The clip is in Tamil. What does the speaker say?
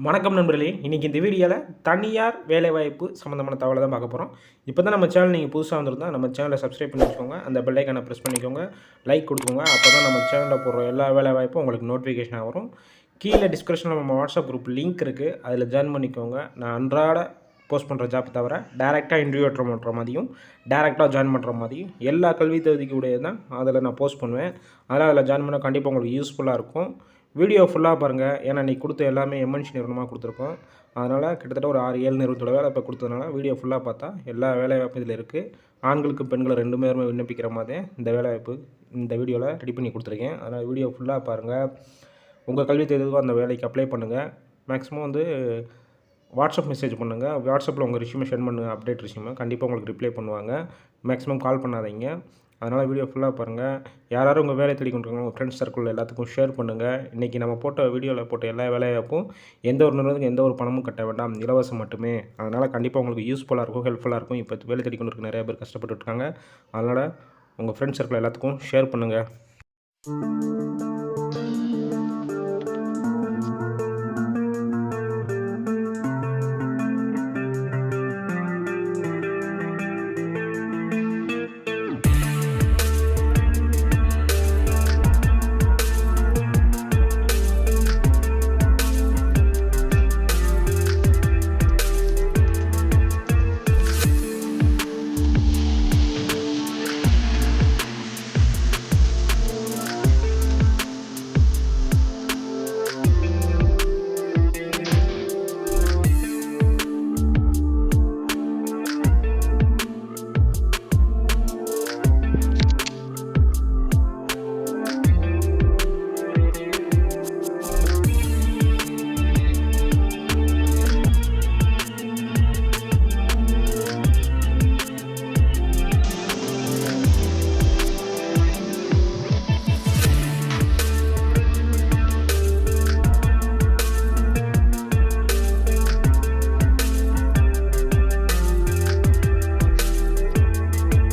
வணக்கம் நண்பர்களே, இன்றைக்கி இந்த வீடியோவில் தனியார் வேலைவாய்ப்பு சம்மந்தமான தகவலை தான் பார்க்க போகிறோம். இப்போ தான் நம்ம சேனல் நீங்கள் புதுசாக வந்திருந்தால் நம்ம சேனலை சப்ஸ்கிரைப் பண்ணி வச்சுக்கோங்க, அந்த பெல் ஐக்கானை ப்ரெஸ் பண்ணிக்கோங்க, லைக் கொடுத்துக்கோங்க. அப்போ தான் நம்ம சேனலில் போடுற எல்லா வேலைவாய்ப்பும் உங்களுக்கு நோட்டிஃபிகேஷனாக வரும். கீழே டிஸ்கிரிப்ஷனில் நம்ம வாட்ஸ்அப் குரூப் லிங்க் இருக்குது, அதில் ஜாயின் பண்ணிக்கோங்க. நான் அன்றாட போஸ்ட் பண்ணுற ஜாப் தவிர டேரெக்டாக இன்டர்வியூ அட்டன் பண்ணுற மாதிரியும் டேரெக்டாக ஜாயின் பண்ணுற மாதிரியும் எல்லா கல்வி தகுதிக்கு உடைய தான் அதில் நான் போஸ்ட் பண்ணுவேன். அதனால் அதில் ஜாயின் பண்ணால் கண்டிப்பாக உங்களுக்கு யூஸ்ஃபுல்லாக இருக்கும். வீடியோ ஃபுல்லாக பாருங்கள், ஏன்னா நீ கொடுத்த எல்லாமே எம்என்சி நிறுவனமாக கொடுத்துருக்கோம். அதனால் கிட்டத்தட்ட ஒரு 6-7 நிறுவனத்தோட வேலை இப்போ கொடுத்ததுனால வீடியோ ஃபுல்லாக பார்த்தா எல்லா வேலைவாய்ப்பும் இதில் இருக்குது. ஆண்களுக்கு பெண்கள் 2 பேருமே விண்ணப்பிக்கிற மாதிரி இந்த வேலைவாய்ப்பு இந்த வீடியோவில் ரெடி பண்ணி கொடுத்துருக்கேன். அதனால் வீடியோ ஃபுல்லாக பாருங்கள். உங்கள் கல்வி தேர்வுக்கும் அந்த வேலைக்கு அப்ளை பண்ணுங்கள். மேக்ஸிமம் வாட்ஸ்அப் மெசேஜ் பண்ணுங்கள். வாட்ஸ்அப்பில் உங்கள் ரெஸ்யூமை சென்ட் பண்ணுங்கள், அப்டேட் ரெஸ்யூமை. கண்டிப்பாக உங்களுக்கு ரிப்ளை பண்ணுவாங்க. மேக்ஸிமம் கால் பண்ணாதீங்க. அதனால் வீடியோ ஃபுல்லாக பாருங்கள். யாரும் உங்கள் வேலை தேடி கொண்டு உங்கள் ஃப்ரெண்ட்ஸ் சர்க்கிளில் எல்லாத்துக்கும் ஷேர் பண்ணுங்கள். இன்றைக்கி நம்ம வீடியோவில் போட்ட எல்லா வேலைவாய்ப்பும் எந்த ஒரு நிறுவனத்துக்கும் எந்த ஒரு பணமும் கட்ட வேண்டாம், இலவசம் மட்டுமே. அதனால் கண்டிப்பாக உங்களுக்கு யூஸ்ஃபுல்லாக இருக்கும், ஹெல்ப்ஃபுல்லாக இருக்கும். இப்போ வேலை தேடி கொண்டு இருக்க நிறைய பேர் கஷ்டப்பட்டுருக்காங்க. அதனால் உங்கள் ஃப்ரெண்ட்ஸ் சர்க்கிள் எல்லாத்துக்கும் ஷேர் பண்ணுங்கள்.